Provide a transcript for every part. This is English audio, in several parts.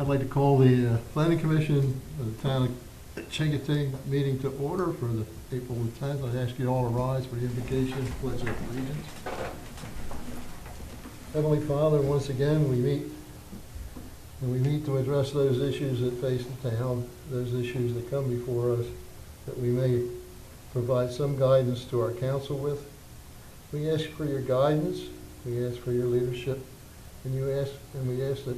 I'd like to call the Planning Commission, the Town of Chincoteague meeting to order for the April the 10th. I'd ask you all to rise for the invocation, pledge of allegiance. Heavenly Father, once again, we meet to address those issues that face the town, those issues that come before us, that we may provide some guidance to our council with. We ask for your guidance, we ask for your leadership, and we ask that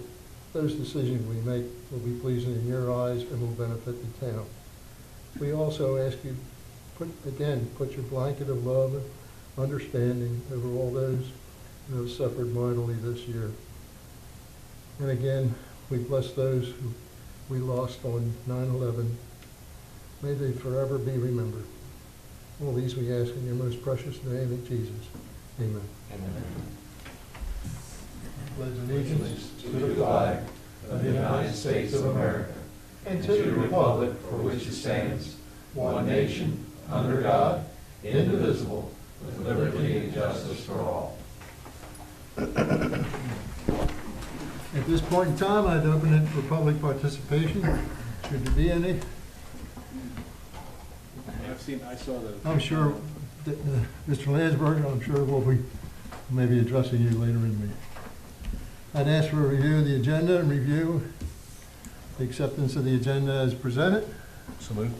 those decisions we make will be pleasing in your eyes and will benefit the town. We also ask you, put your blanket of love and understanding over all those who have suffered mightily this year. And again, we bless those who we lost on 9/11. May they forever be remembered. All these we ask in your most precious name of Jesus. Amen. Amen. Pledge allegiance To the flag of the United States of America and to the republic for which it stands, one nation, under God, indivisible, with liberty and justice for all. At this point in time, I'd open it for public participation. Should there be any? I saw the. I'm sure, that, Mr. Landsberger, I'm sure we'll be maybe addressing you later in the meeting. I'd ask for a review of the agenda and review the acceptance of the agenda as presented. So moved.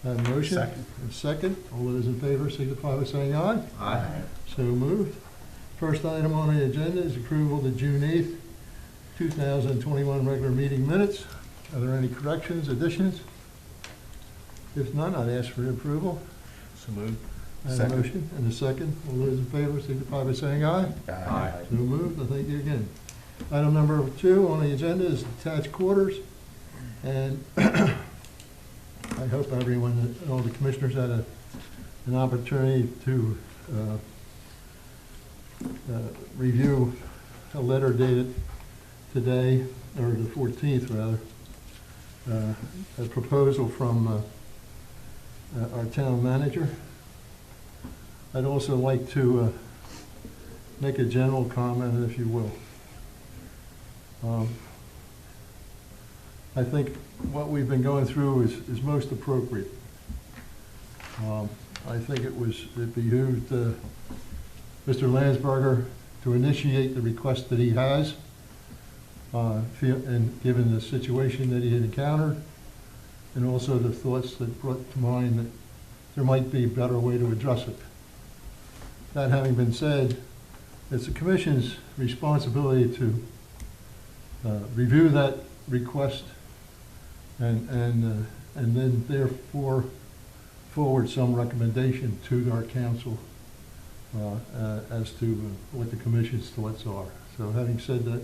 I have a motion. Second. A second. All those in favor signify by saying aye. Aye. So moved. First item on the agenda is approval of the June 8th, 2021 regular meeting minutes. Are there any corrections, additions? If none, I'd ask for approval. So moved. I have a Second. motion and a second. All those in favor signify by saying aye. Aye. So moved. I thank you again. Item number 2 on the agenda is attached quarters. And I hope everyone, all the commissioners had an opportunity to review a letter dated today, or the 14th rather, a proposal from our town manager. I'd also like to make a general comment, if you will. I think what we've been going through is most appropriate. I think it behooved Mr. Landsberger to initiate the request that he has, and given the situation that he had encountered, and also the thoughts that brought to mind that there might be a better way to address it. That having been said, it's the Commission's responsibility to review that request and then therefore forward some recommendation to our council as to what the Commission's thoughts are. So having said that,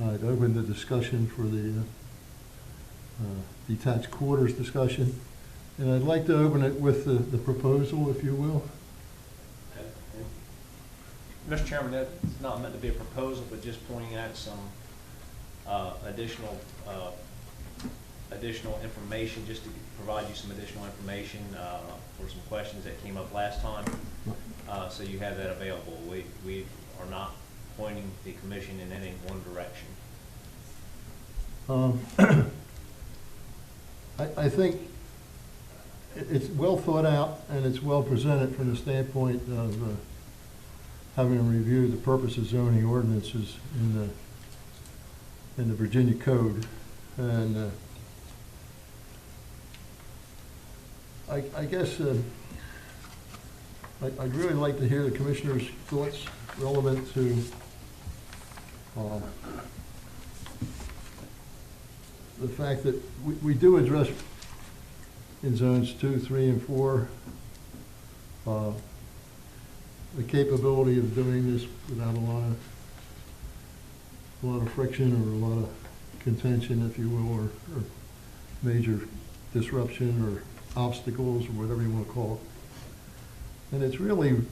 I'd open the discussion for the detached quarters discussion. And I'd like to open it with the proposal, if you will. Mr. Chairman, that's not meant to be a proposal, but just pointing out some additional information, just to provide you some additional information for some questions that came up last time. So you have that available. We are not pointing the commission in any one direction. I think it's well thought out and it's well presented from the standpoint of having reviewed the purpose of zoning ordinances in the Virginia Code. And I guess I'd really like to hear the Commissioner's thoughts relevant to the fact that we do address in zones 2, 3, and 4 the capability of doing this without a lot of friction or a lot of contention, if you will, or major disruption or obstacles or whatever you want to call it. And it's really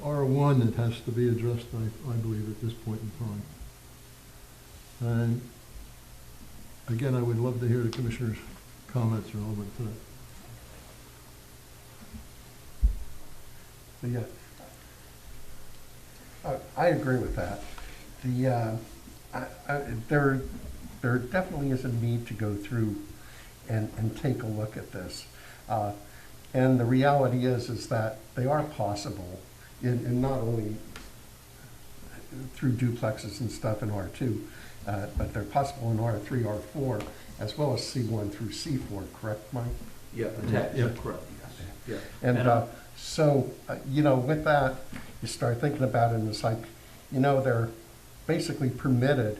R1 that has to be addressed, I believe, at this point in time. And again, I would love to hear the Commissioner's comments relevant to that. Yeah. I agree with that. there definitely is a need to go through and take a look at this. And the reality is that they are possible in not only through duplexes and stuff in R2, but they're possible in R3, R4, as well as C1 through C4, correct, Mike? Yeah, attached, correct, yes. Yeah. And so, you know, with that, you start thinking about it, and it's like, you know, they're basically permitted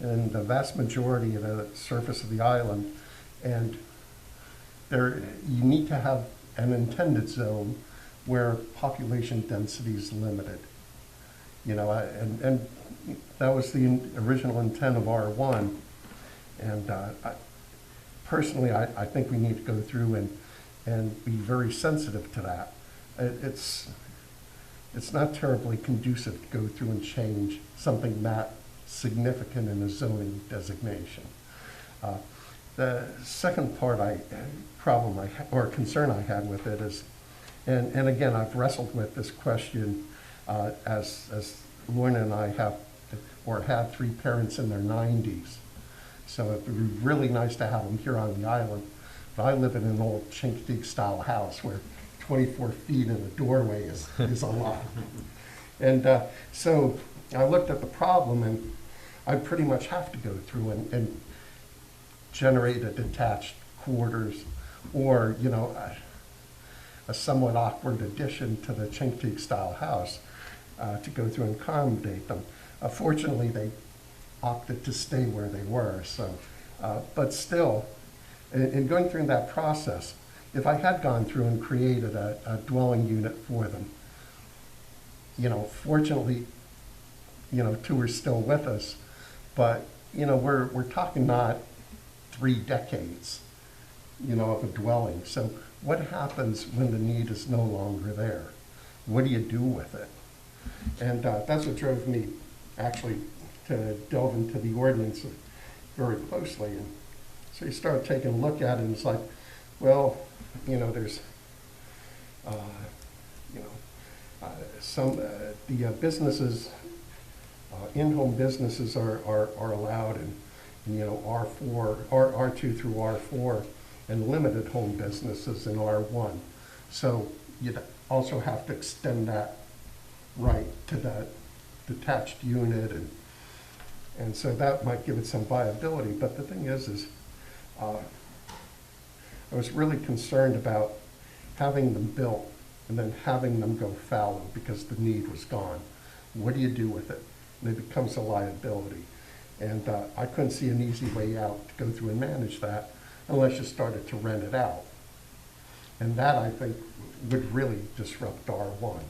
in the vast majority of the surface of the island, and you need to have an intended zone where population density is limited. You know, and that was the original intent of R1, and personally, I think we need to go through and be very sensitive to that. It's not terribly conducive to go through and change something that significant in a zoning designation. The second or concern I had with it is, and again, I've wrestled with this question as Lorna and I have three parents in their 90s. So it'd be really nice to have them here on the island. But I live in an old Chincoteague style house where 24 feet in a doorway is a lot. And so I looked at the problem, and I pretty much have to go through and generate a detached quarters, or, you know, a somewhat awkward addition to the Chincoteague style house to go through and accommodate them. Fortunately, they opted to stay where they were. So, but still, in going through that process, if I had gone through and created a dwelling unit for them, you know, fortunately, you know, two are still with us, but, you know, we're talking not 3 decades, you know, of a dwelling. So what happens when the need is no longer there? What do you do with it? And that's what drove me actually to delve into the ordinance very closely. And so you start taking a look at it, and it's like, well, you know, there's, you know, some, the businesses, in-home businesses are allowed in, you know, R4, R2 through R4, and limited home businesses in R1. So you'd also have to extend that right to that detached unit, and so that might give it some viability. But the thing is I was really concerned about having them built and then having them go fallow because the need was gone. What do you do with it? And it becomes a liability. And I couldn't see an easy way out to go through and manage that unless you started to rent it out. And that, I think, would really disrupt R1.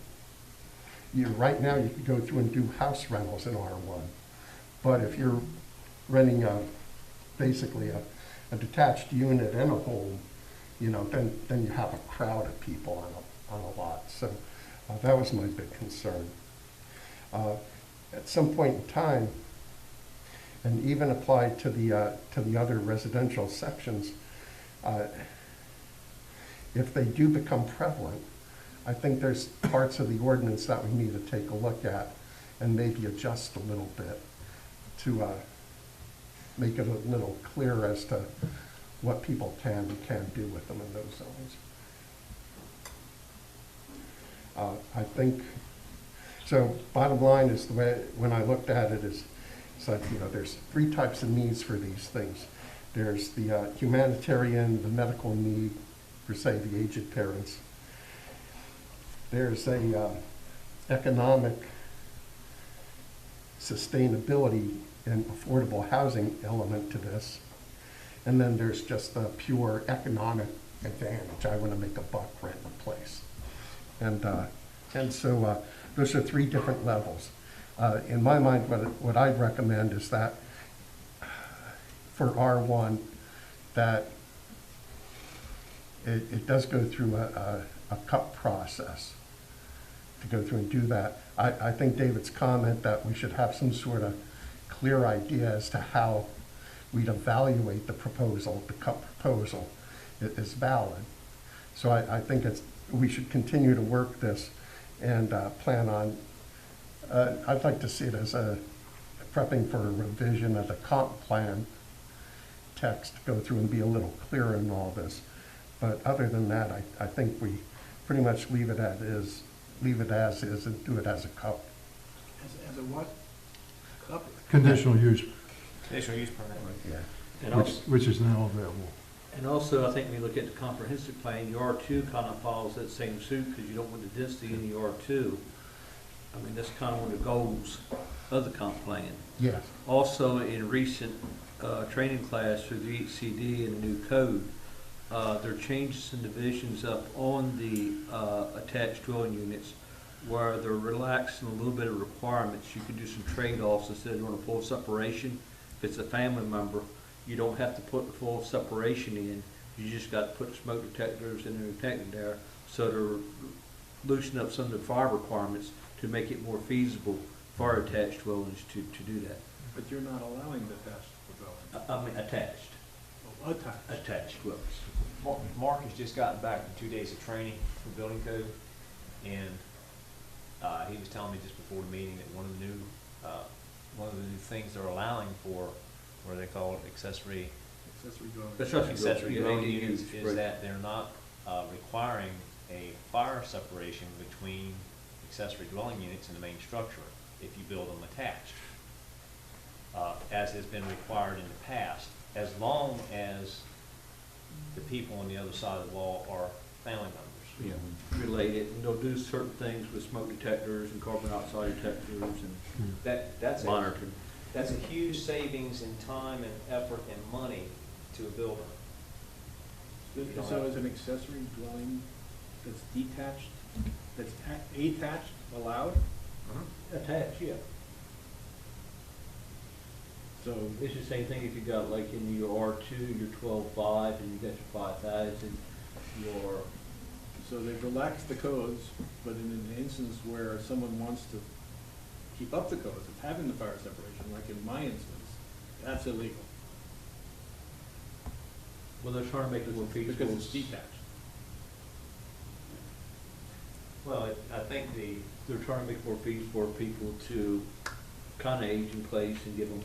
Right now, you could go through and do house rentals in R1. But if you're renting basically a detached unit and a home, you know, then you have a crowd of people on a lot. So that was my big concern. At some point in time, and even applied to the other residential sections, if they do become prevalent, I think there's parts of the ordinance that we need to take a look at and maybe adjust a little bit to make it a little clearer as to what people can and can't do with them in those zones. I think, so bottom line is, the way, when I looked at it, is it's like, you know, there's 3 types of needs for these things. There's the humanitarian, the medical need, for say the aged parents. There's a economic sustainability and affordable housing element to this. And then there's just the pure economic advantage. I want to make a buck renting a place. And so those are 3 different levels. In my mind, what I'd recommend is that for R1, that it does go through a CUP process to go through and do that. I think David's comment that we should have some sort of clear idea as to how we'd evaluate the proposal, the CUP proposal, is valid. So I think we should continue to work this and plan on, I'd like to see it as prepping for a revision of the comp plan text to go through and be a little clearer in all this. But other than that, I think we pretty much leave it as is and do it as a cup. As a what? Cup? Conditional use, Conditional use permit. Yeah. And also, which is now available. and also, I think when you look at the comprehensive plan, your R2 kind of follows that same suit, because you don't want the density in the R2. I mean, that's kind of one of the goals of the comp plan. Yes. Also, in recent training class through the HCD and the new code, there are changes and divisions up on the attached dwelling units where they're relaxing a little bit of requirements. You can do some trade-offs instead of doing a full separation. If it's a family member, you don't have to put the full separation in. You just got to put smoke detectors and a detector there, so to loosen up some of the fire requirements to make it more feasible for attached dwellings to do that. But you're not allowing the attached dwelling. I mean, attached Attached. dwellings. Mark has just gotten back from 2 days of training for building code, and he was telling me just before the meeting that one of the new things they're allowing for, what they call it, accessory Accessory dwelling. dwelling units, is that they're not requiring a fire separation between accessory dwelling units and the main structure if you build them attached, as has been required in the past, as long as the people on the other side of the wall are family members. Yeah, related, and they'll do certain things with smoke detectors and carbon dioxide detectors and That's monitoring. That's a huge savings in time and effort and money to a builder. So is an accessory dwelling that's detached, that's attached allowed? Attached, yeah. So, It's the same thing if you got like in your R2, your 12.5, and you got your 5,000, your, so they've relaxed the codes, but in an instance where someone wants to keep up the codes of having the fire separation, like in my instance, that's illegal. well, they're trying to make it more feasible. Because it's detached. Well, I think They're trying to make it more feasible for people to kind of age in place and give them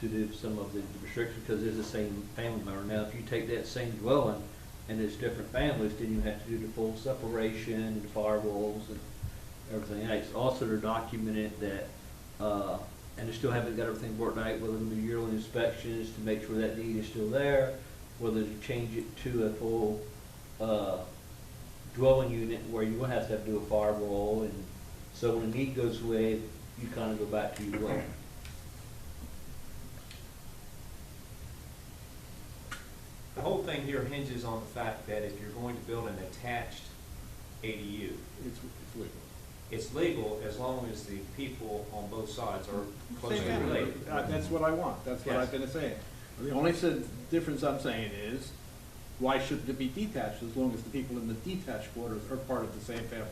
to do some of the restrictions, because it's the same family member. Now, if you take that same dwelling and it's different families, then you have to do the full separation and the firewalls and everything else. Also, they're documented that, and they still haven't got everything worked out, whether they do yearly inspections to make sure that need is still there, whether to change it to a full dwelling unit where you will have to do a firewall, and so when the need goes away, you kind of go back to your dwelling. the whole thing here hinges on the fact that if you're going to build an attached ADU, It's legal. it's legal as long as the people on both sides are Same closely family. related. That's what I want, that's what Yes. I've been saying. The only difference I'm saying is, why shouldn't it be detached as long as the people in the detached quarters are part of the same family?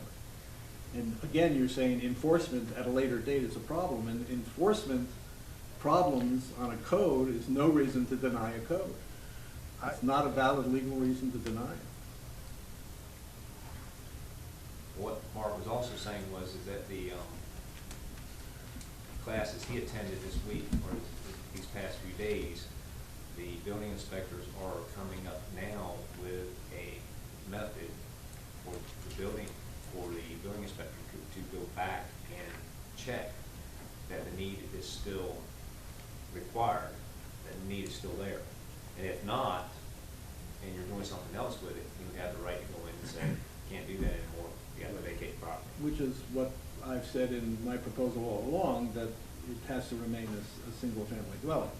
And again, you're saying enforcement at a later date is a problem, and enforcement problems on a code is no reason to deny a code. It's not a valid legal reason to deny it. What Mark was also saying is that the classes he attended this week, or these past few days, the building inspectors are coming up now with a method for the building inspector to go back and check that the need is still required, that the need is still there. And if not, and you're doing something else with it, you have the right to go in and say, can't do that anymore, you have to vacate the property. Which is what I've said in my proposal all along, that it has to remain a single-family dwelling.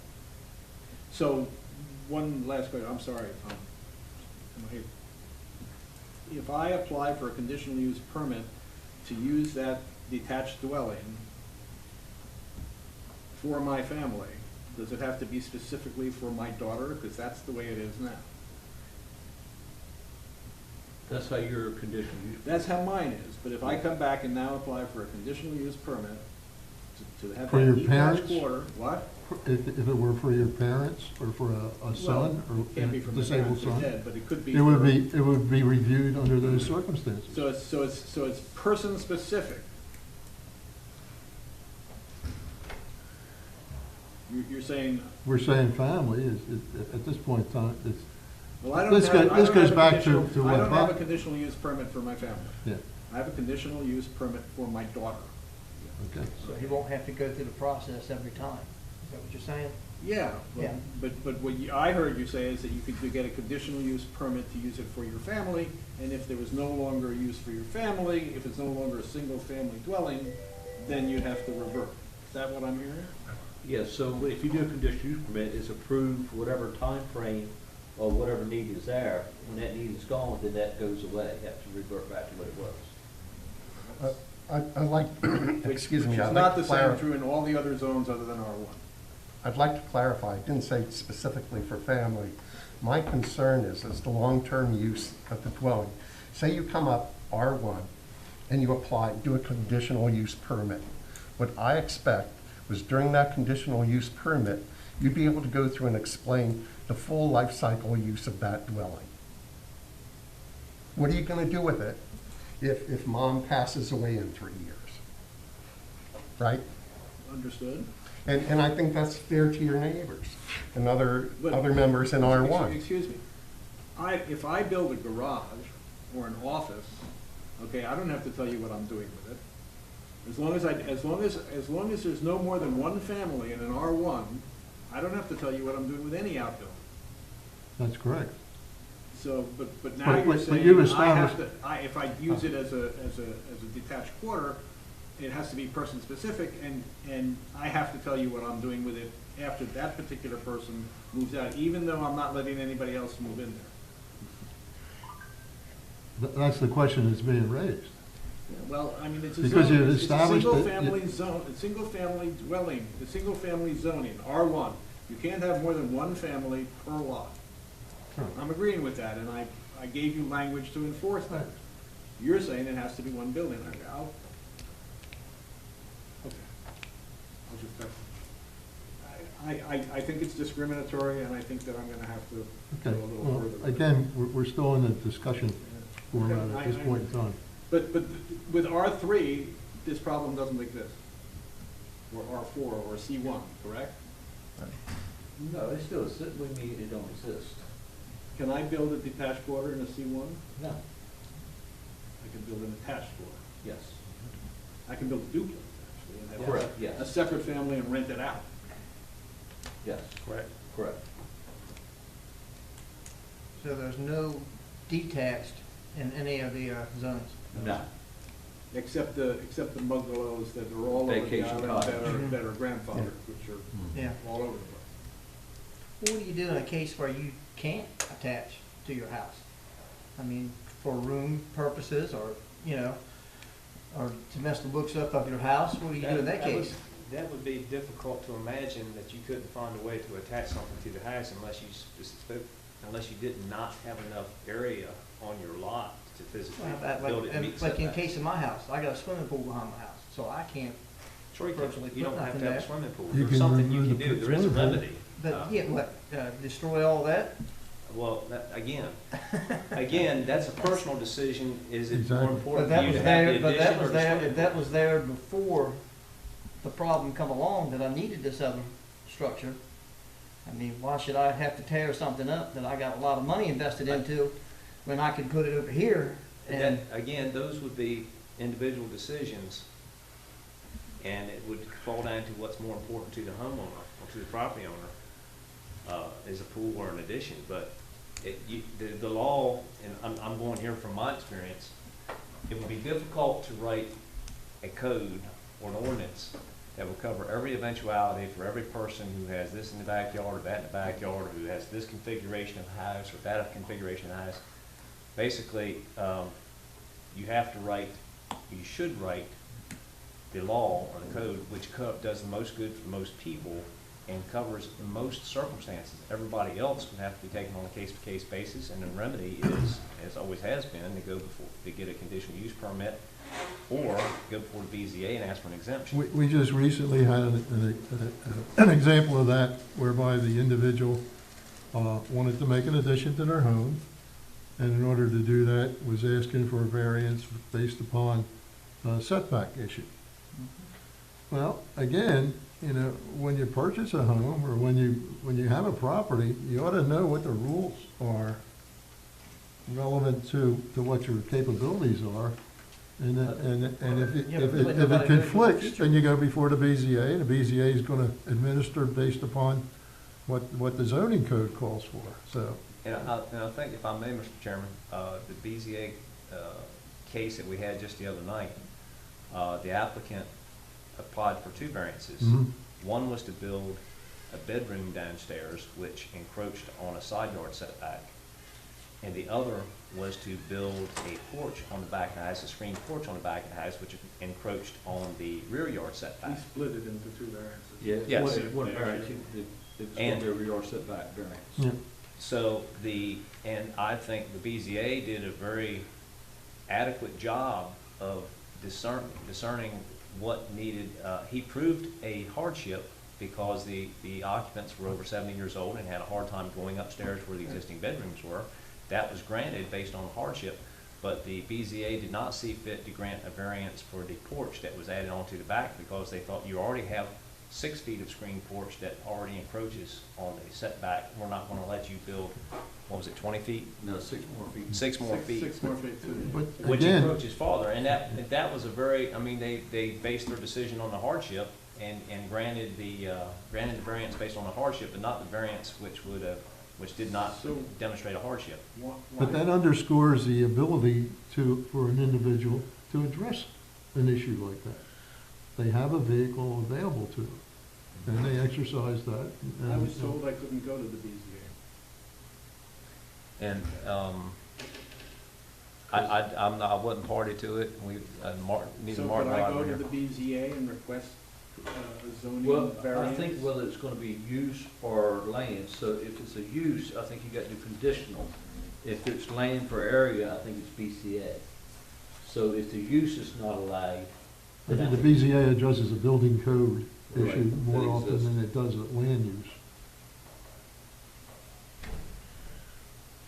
So, one last question, I'm sorry, if I apply for a conditional use permit to use that detached dwelling for my family, does it have to be specifically for my daughter? Because that's the way it is now. That's how your conditional use. That's how mine is, but if I come back and now apply for a conditional use permit to have For that your detached parents? quarter, what? If it were for your parents or for a son Well, or can't be a for my disabled parents, they're son, dead, but it could be. it would for- be reviewed under those circumstances. So it's person specific. You're saying, We're saying family at this point in time, it's, well, I don't This have, goes- I this don't goes have a back to conditional, I what don't have a Bob- conditional use permit for my family. yeah, I have a conditional use permit for my daughter. okay. So he won't have to go through the process every time. Is that what you're saying? Yeah, Yeah. but what I heard you say is that you could get a conditional use permit to use it for your family, and if there was no longer a use for your family, if it's no longer a single-family dwelling, then you'd have to revert. Is that what I'm hearing? Yeah, so if you do a conditional use permit, it's approved for whatever time frame or whatever need is there. When that need is gone, then that goes away, you have to revert back to what it was. I like, excuse me, Which is I'd not like the to same clarify. true in all the other zones other than R1. I'd like to clarify, I didn't say specifically for family. My concern is the long-term use of the dwelling. Say you come up R1 and you apply, do a conditional use permit. What I expect was during that conditional use permit, you'd be able to go through and explain the full life cycle use of that dwelling. What are you gonna do with it if mom passes away in 3 years? Right? Understood? And I think that's fair to your neighbors and other But- members in R1. Excuse me. If I build a garage or an office, okay, I don't have to tell you what I'm doing with it. As long as there's no more than one family in an R1, I don't have to tell you what I'm doing with any outbuilding. That's correct. So, but now But- you're but saying, you've I have to, established- if I use it as a detached quarter, it has to be person-specific, and I have to tell you what I'm doing with it after that particular person moves out, even though I'm not letting anybody else move in there. That's the question that's being raised. Well, I mean, it's a Because zone, you've it's a established that- single-family zone, a single-family dwelling, a single-family zoning, R1. You can't have more than one family per lot. Sure. I'm agreeing with that, and I gave you language to enforce that. You're saying it has to be one building. Okay. I think it's discriminatory, and I think that I'm gonna have to go Okay, a little well, further. again, we're still in the discussion format at this I- point in time. But with R3, this problem doesn't exist. Or R4 or C1, correct? No, it still, we mean it don't exist. Can I build a detached quarter in a C1? No. I can build an attached quarter. Yes. I can build a duplex, actually, and have Correct, yes. a separate family and rent it out. Yes, Correct. correct. So there's no detached in any of the zones? No. Except the bungalows that are all over the Vacation island cottage. that are grandfathered, which are Yeah. all over the place. What do you do in a case where you can't attach to your house? I mean, for room purposes or, or to mess the books up of your house, what do you do in that case? That would be difficult to imagine that you couldn't find a way to attach something to the house unless you did not have enough area on your lot to physically build it and meet Like in setbacks. case of my house, I got a swimming pool behind my house, so I can't, Sure you virtually can. You don't put have to nothing have a there. swimming pool. You There's can something you remove can the do. There is a swimming pool. remedy. but yeah, what, destroy all that? Well, again, that's a personal decision. Is it more Exactly. important But for that you was to have there, the but that addition or was the there, swimming if that pool? was there before the problem come along that I needed this other structure. I mean, why should I have to tear something up that I got a lot of money invested into when I could put it over here? And Again, those would be individual decisions, and it would fall down to what's more important to the homeowner or to the property owner, is a pool or an addition. But the law, and I'm going here from my experience, it would be difficult to write a code or an ordinance that will cover every eventuality for every person who has this in the backyard or that in the backyard, or who has this configuration of house or that configuration of house. Basically, you should write the law or the code which does the most good for most people and covers most circumstances. Everybody else would have to be taken on a case-by-case basis, and the remedy is, as always has been, to get a conditional use permit or go before the BZA and ask for an exemption. We just recently had an example of that whereby the individual wanted to make an addition to their home, and in order to do that, was asking for a variance based upon a setback issue. Well, again, you know, when you purchase a home or when you have a property, you ought to know what the rules are relevant to what your capabilities are. And if Yeah, it, but if nobody it knows the conflicts, future. then you go before the BZA, and the BZA is gonna administer based upon what the zoning code calls for, so. And I think, if I may, Mr. Chairman, the BZA case that we had just the other night, the applicant applied for 2 variances. Mhm. One was to build a bedroom downstairs, which encroached on a side yard setback. And the other was to build a porch on the back of the house, a screened porch on the back of the house, which encroached on the rear yard We setback. split it into 2 variances. Yeah, Yes. one variance, it's going to be a rear yard setback variance. Yeah. So and I think the BZA did a very adequate job of discerning what needed, he proved a hardship because the occupants were over 70 years old and had a hard time going upstairs where the existing bedrooms were. That was granted based on hardship, but the BZA did not see fit to grant a variance for the porch that was added onto the back because they thought you already have 6 feet of screened porch that already encroaches on the setback. We're not gonna let you build, what was it, 20 feet? No, 6 more feet. 6 more feet. 6 more feet too. But Which again, encroaches farther, and that was a very, I mean, they based their decision on the hardship and granted the variance based on the hardship, but not the variance which did not So- demonstrate a hardship. but that underscores the ability for an individual to address an issue like that. They have a vehicle available to them, and they exercise that. I was told I couldn't go to the BZA. And I wasn't party to it, neither So Martin could nor I I go were to here. the BZA and request a zoning Well, variance? I think whether it's going to be use or land, so if it's a use, I think you got to do conditional. If it's land for area, I think it's BCA. So if the use is not allowed, I think the BZA addresses a building code issue Right, more that often exists. than it does a land use.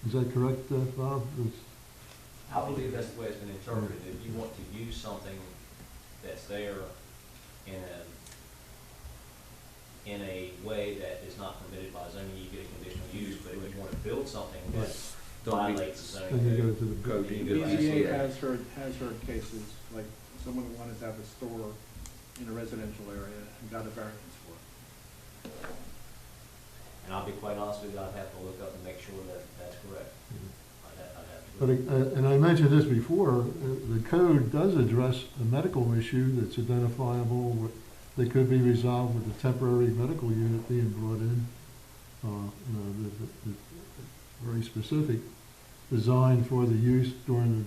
Is that correct, Bob? I believe that's the way it's been interpreted. If you want to use something that's there in a way that is not permitted by zoning, you get a conditional use, but if you want to build something that Don't meet- violates the Then zoning you go code, to the Code, The you go to BZA BCA. has heard cases, like someone who wanted to have a store in a residential area and got a variance for it. and I'll be quite honest with you, I'd have to look up and make sure that that's correct. But, and I mentioned this before, the code does address a medical issue that's identifiable, that could be resolved with a temporary medical unit being brought in. You know, very specific, designed for the use during the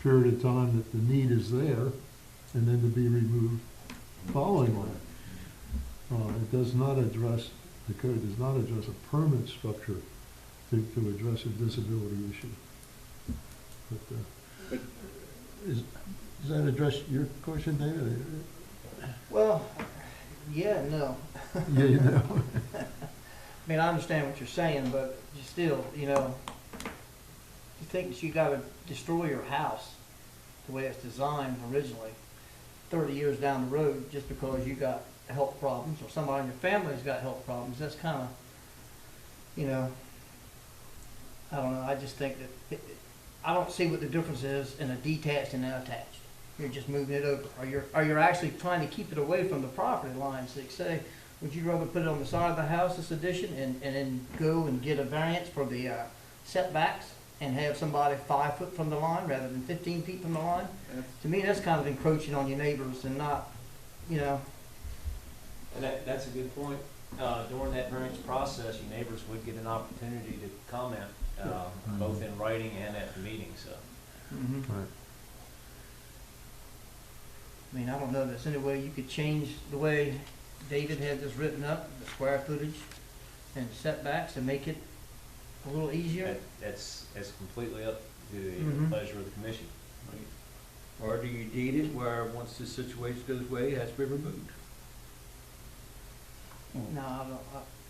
period of time that the need is there, and then to be removed following that. It does not address, the code does not address a permanent structure to address a disability issue. But, does that address your question, David? Well, yeah, no. Yeah, you know. I mean, I understand what you're saying, but you still, you know, you think that you gotta destroy your house the way it's designed originally, 30 years down the road, just because you got health problems, or somebody in your family's got health problems, that's kinda, you know, I don't know, I just think that, I don't see what the difference is in a detached and an attached. You're just moving it over, or you're actually trying to keep it away from the property lines, like say, would you rather put it on the side of the house, this addition, and then go and get a variance for the setbacks and have somebody 5 foot from the line rather than 15 feet from the line? To me, that's kind of encroaching on your neighbors and not, you know, And that's a good point. During that variance process, your neighbors would get an opportunity to comment, both in writing and at the meeting, so. Right. I mean, I don't know if there's any way you could change the way David had this written up, the square footage and setbacks, to make it a little easier. That's completely up to the Mhm. pleasure of the commission. Or do you deed it where once this situation goes away, it has to be removed? No, I don't,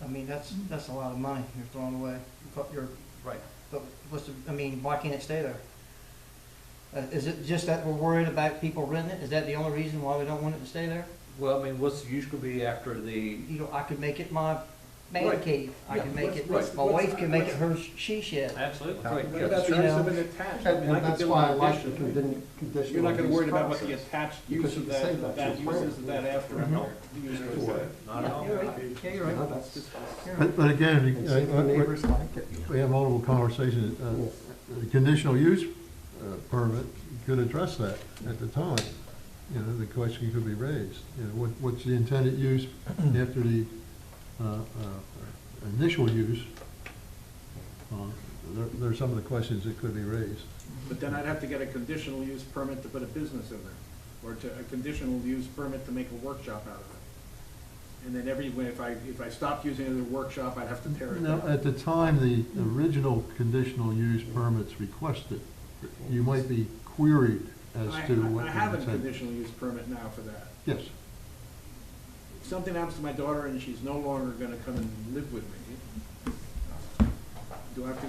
I mean, that's a lot of money you're throwing away. You're, Right. but I mean, why can't it stay there? Is it just that we're worried about people renting it? Is that the only reason why we don't want it to stay there? Well, I mean, what's the use gonna be after the, You know, I could make it my man Right. cave. I Yeah, can make it, what's- my what's- wife can make it what's- her she shed. Absolutely. Yeah. right, What yeah, about You the use know. of an attached? I mean, I And could that's build why I an like the addition. conditional. You're not gonna use worry about what the process. attached Because use you of can say that, that's your uses of that plan. after, Mhm. no, use it for that. Not at all. You're right. Yeah, you're You know, right. that's- You're right. But again, and see if the neighbors like it. we have multiple conversations. The conditional use permit could address that at the time. You know, the question could be raised. You know, what's the intended use after the initial use? There's some of the questions that could be raised. But then I'd have to get a conditional use permit to put a business in there, or a conditional use permit to make a workshop out of it. And then if I stopped using it as a workshop, I'd have to tear it Now, down. at the time the original conditional use permits requested, you might be queried as to what I the have a intent. conditional use permit now for that. Yes. If something happens to my daughter and she's no longer gonna come and live with me, do I have to,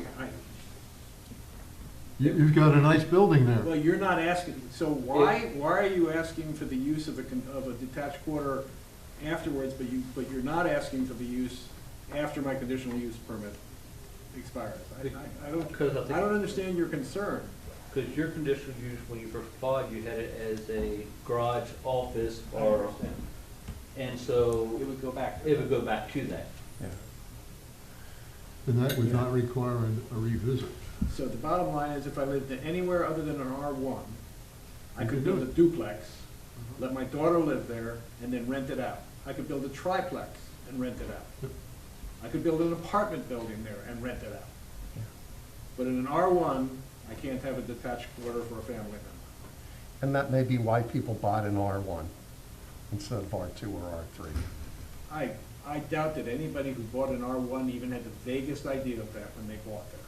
You've got a nice building there. well, you're not asking, so why are you asking for the use of a detached quarter afterwards, but you're not asking for the use after my conditional use permit expires? I don't, because I I think, don't understand your concern. because your conditional use, when you first applied, you had it as a garage, office, I or, understand. and so It would go back. it would go back to that. And that would not require a revisit. So the bottom line is, if I lived anywhere other than an R1, I You could could do build a duplex, let my daughter live there, and then rent it out. I could build a triplex and rent it out. Yep. I could build an apartment building there and rent it out. But in an R1, I can't have a detached quarter for a family member. And that may be why people bought an R1 instead of R2 or R3. I doubt that anybody who bought an R1 even had the vaguest idea of that when they bought there.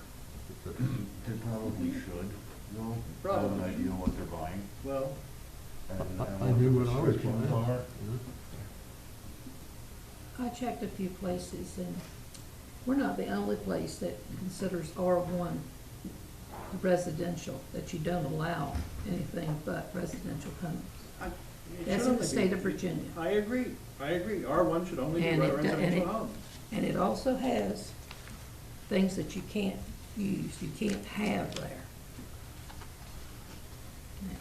They probably should, you know, have an Probably. idea what they're buying. Well, and I knew what I was restrictions buying. are. Yeah. I checked a few places, and we're not the only place that considers R1 residential, that you don't allow anything but residential homes. it That's should in only the be- state of Virginia. I agree. R1 should only be And residential homes. And it also has things that you can't use, you can't have there. Now,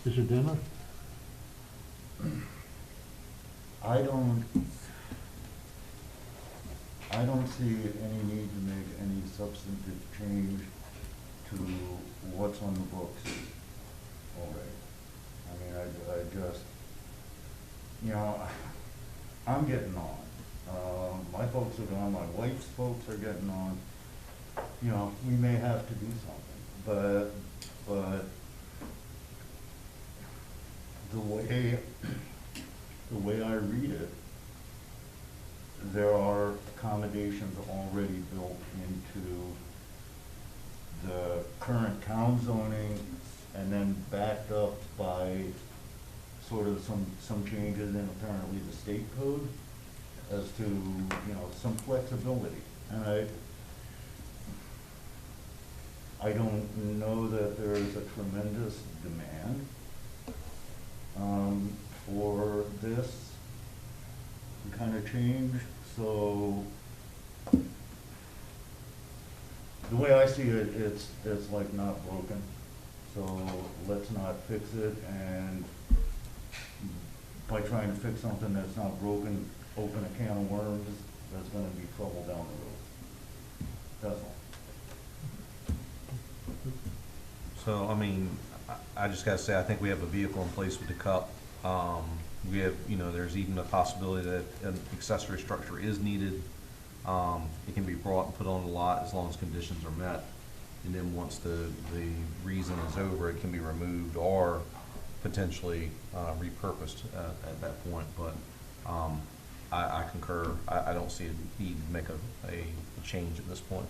Is it dinner? I don't see any need to make any substantive change to what's on the books already. I mean, I just, you know, I'm getting on. My folks are gone, my wife's folks are getting on. You know, we may have to do something, but the way I read it, there are accommodations already built into the current town zoning and then backed up by sort of some changes in apparently the state code as to, you know, some flexibility. And I don't know that there is a tremendous demand for this kind of change, so the way I see it, it's like not broken, so let's not fix it, and by trying to fix something that's not broken, open a can of worms, that's gonna be trouble down the road. That's all. So, I mean, I just gotta say, I think we have a vehicle in place with the cup. We have, you know, there's even a possibility that an accessory structure is needed. It can be brought and put on the lot as long as conditions are met. And then once the reason is over, it can be removed or potentially repurposed at that point. But I concur. I don't see a need to make a change at this point.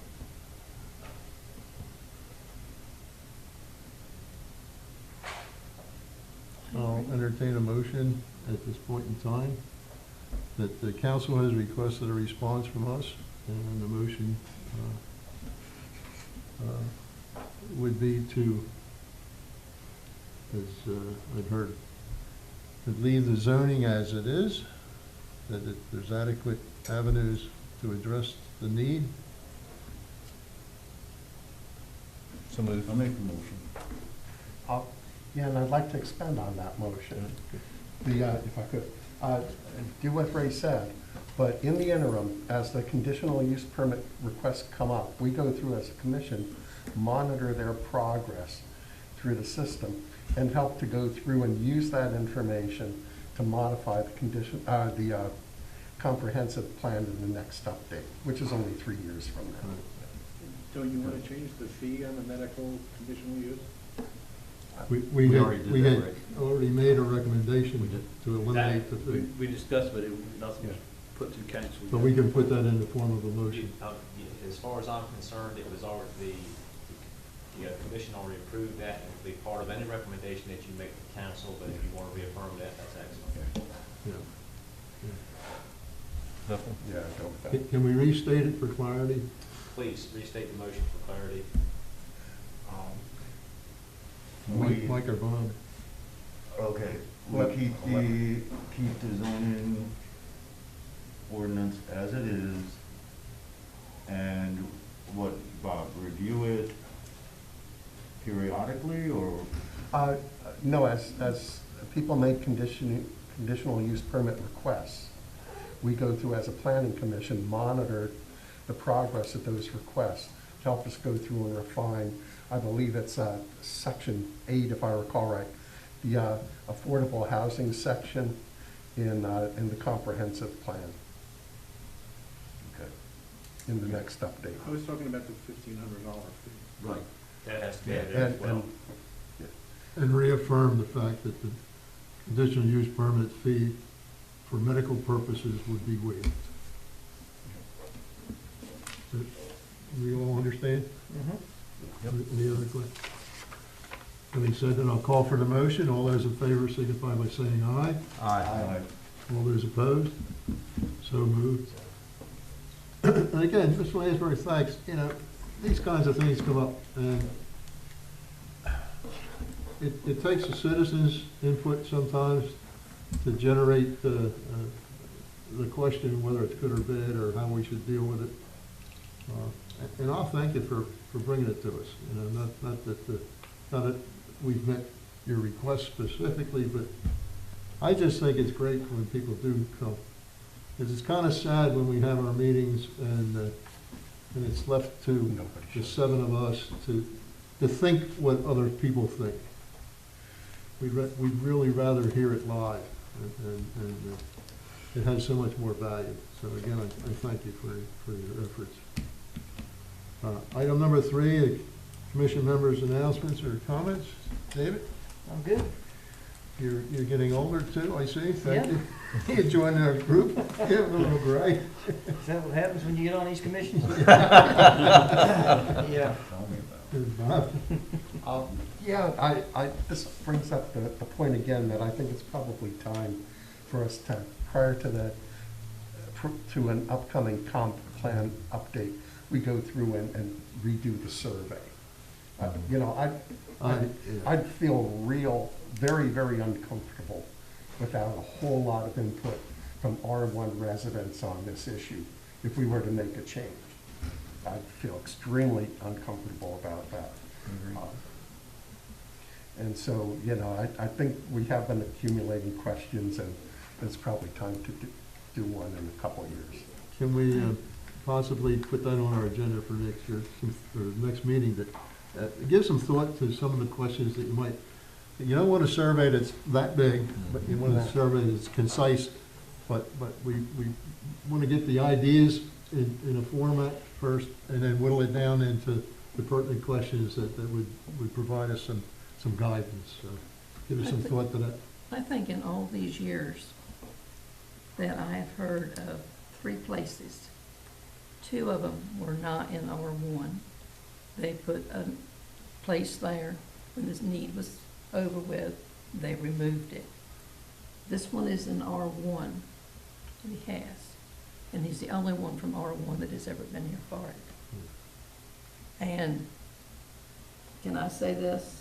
I'll entertain a motion at this point in time that the council has requested a response from us, and the motion would be to, as I've heard, to leave the zoning as it is, that there's adequate avenues to address the need. So moved. I'll make the motion. Yeah, and I'd like to expand on that motion, if I could. Do what Ray said, but in the interim, as the conditional use permit requests come up, we go through as a commission, monitor their progress through the system, and help to go through and use that information to modify the the comprehensive plan in the next update, which is only 3 years from now. Don't you want to change the fee on the medical conditional use? We already did that, had right? already made a recommendation We did. to eliminate the fee, We discussed, but nothing was put to council. but we can put that in the form of a motion. As far as I'm concerned, it was already, the commission already approved that, and it'll be part of any recommendation that you make to council, but if you want to reaffirm that, that's excellent. Yeah. Definitely. Yeah, go with that. Can we restate it for clarity? Please restate the motion for clarity. Mike or Bob? Okay, we keep the zoning ordinance as it is, and what, Bob, review it periodically, or? No, as people make conditional use permit requests, we go through as a planning commission, monitor the progress of those requests, to help us go through and refine, I believe it's section 8, if I recall right, the affordable housing section in the comprehensive plan, Okay. in the next update. I was talking about the $1,500 fee. Right. That has to be Yeah, added as And, well. And reaffirm the fact that the conditional use permit fee for medical purposes would be waived. We all understand? Any other questions? Having said that, I'll call for the motion. All those in favor signify by saying aye. Aye. All those opposed? So moved. And again, Mr. Lansbury, thanks. You know, these kinds of things come up, and it takes the citizens' input sometimes to generate the question whether it's good or bad, or how we should deal with it. And I'll thank you for bringing it to us. You know, not that we've met your request specifically, but I just think it's great when people do come. Because it's kind of sad when we have our meetings and it's left to the 7 of us to think what other people think. We'd really rather hear it live, and it has so much more value. So again, I thank you for your efforts. Item number 3, commission members' announcements or comments. David, I'm good. you're getting older too, I see. Thank Yeah. you. You joined our group. Give a little break. Is that what happens when you get on these commissions? Yeah. Bob? Yeah, this brings up the point again that I think it's probably time for us to, prior to to an upcoming comp plan update, we go through and redo the survey. You know, I'd feel very, very uncomfortable without a whole lot of input from R1 residents on this issue if we were to make a change. I'd feel extremely uncomfortable about that. And so, you know, I think we have been accumulating questions, and it's probably time to do one in a couple of years. Can we possibly put that on our agenda for next year, or next meeting, that give some thought to some of the questions that you don't want a survey that's that big, but you want a survey that's concise, but we want to get the ideas in a format first, and then whittle it down into the pertinent questions that would provide us some guidance. So give us some thought to that. I think in all these years that I have heard of 3 places, 2 of them were not in R1. They put a place there when this need was over with, they removed it. This one is in R1, and he has. And he's the only one from R1 that has ever been here for it. And can I say this?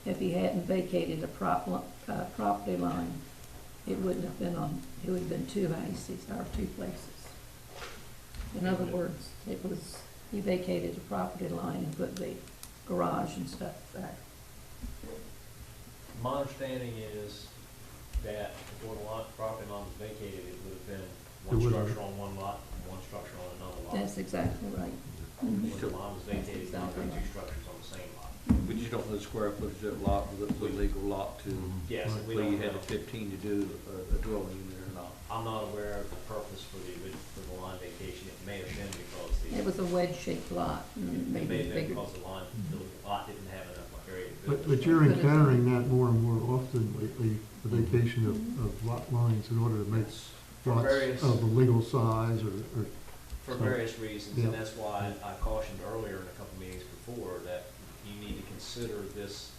If he hadn't vacated a property line, it wouldn't have been on, it would have been two houses, or two places. In other words, it was, he vacated a property line and put the garage and stuff back. My understanding is that before the property line was vacated, it would have been one It would have. structure on one lot and one structure on another lot. That's exactly right. When the line was vacated, there would be two structures on the same lot. But you don't know the square footage of that lot, was it the legal lot to, Yes, we where you don't had know. the 15 to do a dwelling unit or not? I'm not aware of the purpose for the line vacation. It may have been because It was a wedge-shaped lot, and it may maybe have been bigger. because the lot didn't have enough area to build. But you're encountering that more and more often lately, the vacation of lot lines in order to make For lots various- of the legal size or For various reasons, and Yeah. that's why I cautioned earlier in a couple meetings before that you need to consider this,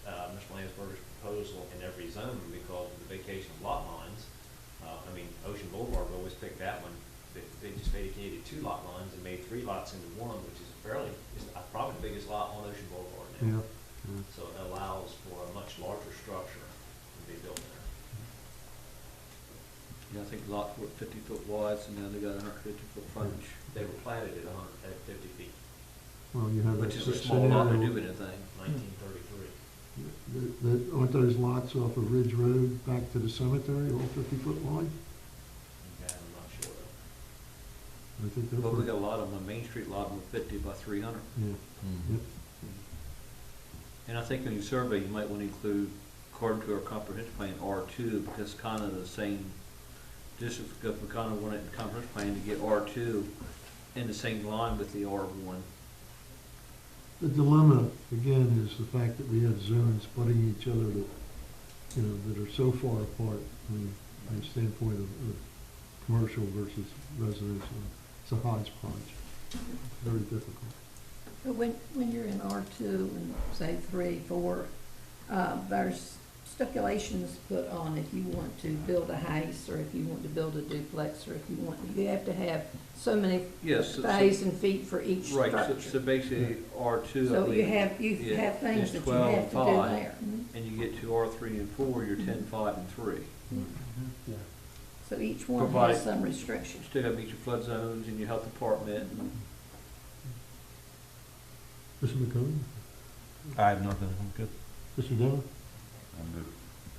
Mr. Landsberger's proposal in every zone because of the vacation of lot lines. I mean, Ocean Boulevard, we always picked that one. They just vacated 2 lot lines and made 3 lots into one, which is probably the biggest lot on Ocean Boulevard now. Yeah. So it allows for a much larger structure to be built there. Yeah, I think the lots were 50 foot wide, so now they got 150 foot frontage, They were platted at 150 feet, Well, you have which that is a small lot to scenario. do anything. 1933. Aren't those lots off of Ridge Road back to the cemetery, all 50-foot wide? Okay, I'm not sure though. I think they're Well, we pretty, got a lot of them, a Main Street lot of them 50 by 300. yeah. Yep. And I think when you survey, you might want to include, according to our comprehensive plan, R2, because kind of the same district, because we kind of want it in the comprehensive plan to get R2 in the same line with the R1. The dilemma, again, is the fact that we have zones butting each other that, that are so far apart, from the standpoint of commercial versus residential. It's a hodgepodge, very difficult. But when you're in R2 and say 3, 4, there's stipulations put on if you want to build a house or if you want to build a duplex or if you have to have so many Yes. thousand feet for each Right, structure. so basically R2, I So you believe, have yeah, things is that you 12 have to do 5. there. and you get to R3 and 4, you're 10, 5, and 3. So each one Provide- has some You restrictions. still got to meet your flood zones and your health department. And Mr. McCone? I have nothing, I'm good. Mr. Dillon?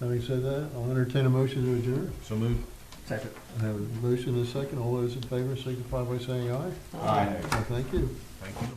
Having said that, I'll entertain a motion to adjourn. So moved. Second. I have a motion and a second. All those in favor signify by saying aye. Aye. Thank you. Thank you.